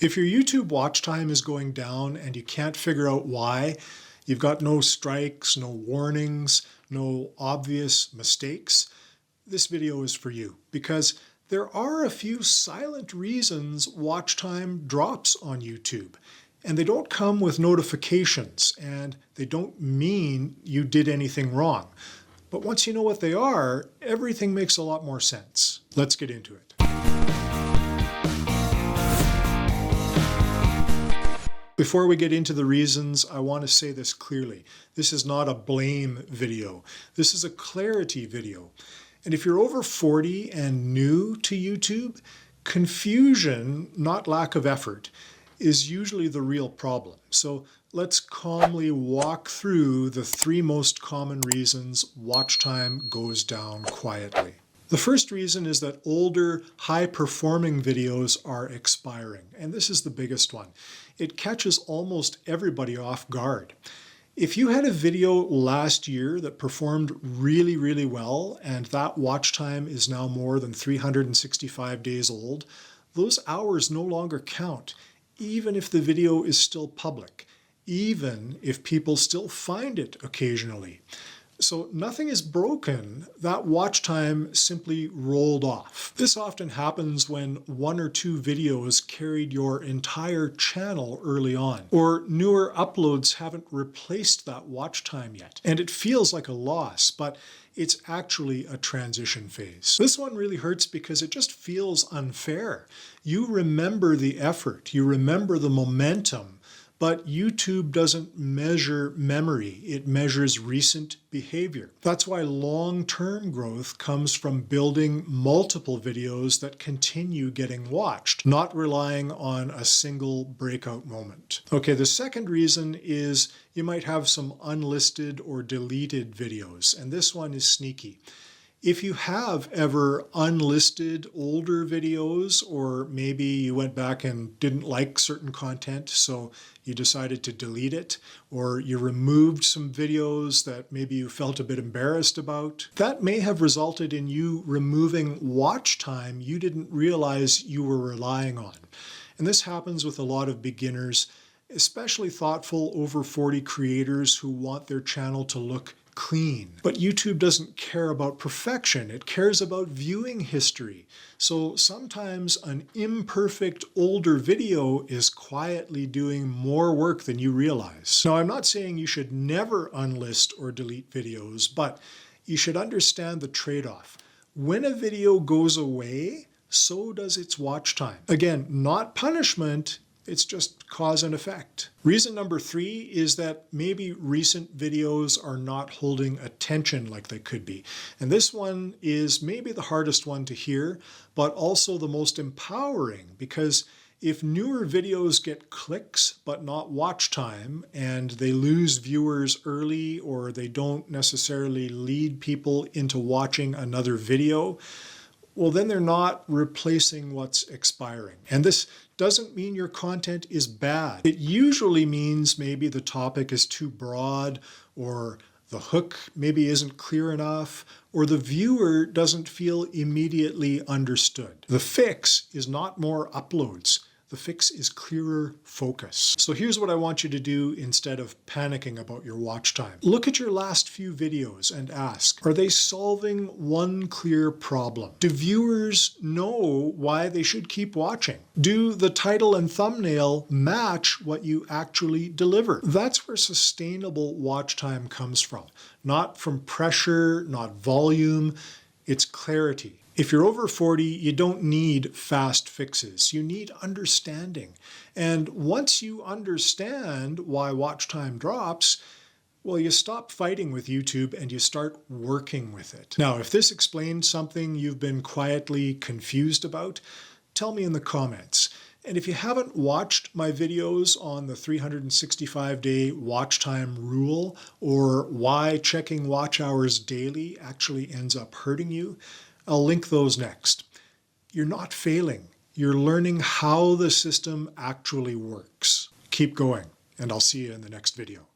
If your YouTube watch time is going down and you can't figure out why, you've got no strikes, no warnings, no obvious mistakes, this video is for you, because there are a few silent reasons watch time drops on YouTube. And they don't come with notifications, and they don't mean you did anything wrong. But once you know what they are, everything makes a lot more sense. Let's get into it. Before we get into the reasons, I want to say this clearly. This is not a blame video. This is a clarity video. And if you're over 40 and new to YouTube, confusion, not lack of effort, is usually the real problem. So let's calmly walk through the 3 most common reasons watch time goes down quietly. The first reason is that older, high-performing videos are expiring, and this is the biggest one. It catches almost everybody off guard. If you had a video last year that performed really, really well, and that watch time is now more than 365 days old, those hours no longer count, even if the video is still public, even if people still find it occasionally. So nothing is broken, that watch time simply rolled off. This often happens when 1 or 2 videos carried your entire channel early on, or newer uploads haven't replaced that watch time yet. And it feels like a loss, but it's actually a transition phase. This one really hurts because it just feels unfair. You remember the effort, you remember the momentum, but YouTube doesn't measure memory, it measures recent behavior. That's why long-term growth comes from building multiple videos that continue getting watched, not relying on a single breakout moment. Okay, the second reason is you might have some unlisted or deleted videos, and this one is sneaky. If you have ever unlisted older videos, or maybe you went back and didn't like certain content, so you decided to delete it, or you removed some videos that maybe you felt a bit embarrassed about, that may have resulted in you removing watch time you didn't realize you were relying on. And this happens with a lot of beginners, especially thoughtful over 40 creators who want their channel to look clean. But YouTube doesn't care about perfection, it cares about viewing history. So sometimes an imperfect older video is quietly doing more work than you realize. Now, I'm not saying you should never unlist or delete videos, but you should understand the trade-off. When a video goes away, so does its watch time. Again, not punishment, it's just cause and effect. Reason number 3 is that maybe recent videos are not holding attention like they could be. And this one is maybe the hardest one to hear, but also the most empowering, because if newer videos get clicks but not watch time, and they lose viewers early, or they don't necessarily lead people into watching another video, well, then they're not replacing what's expiring. And this doesn't mean your content is bad. It usually means maybe the topic is too broad, or the hook maybe isn't clear enough, or the viewer doesn't feel immediately understood. The fix is not more uploads. The fix is clearer focus. So here's what I want you to do instead of panicking about your watch time. Look at your last few videos and ask, are they solving one clear problem? Do viewers know why they should keep watching? Do the title and thumbnail match what you actually deliver? That's where sustainable watch time comes from. Not from pressure, not volume, it's clarity. If you're over 40, you don't need fast fixes. You need understanding. And once you understand why watch time drops, well, you stop fighting with YouTube and you start working with it. Now, if this explains something you've been quietly confused about, tell me in the comments. And if you haven't watched my videos on the 365-day watch time rule, or why checking watch hours daily actually ends up hurting you, I'll link those next. You're not failing. You're learning how the system actually works. Keep going, and I'll see you in the next video.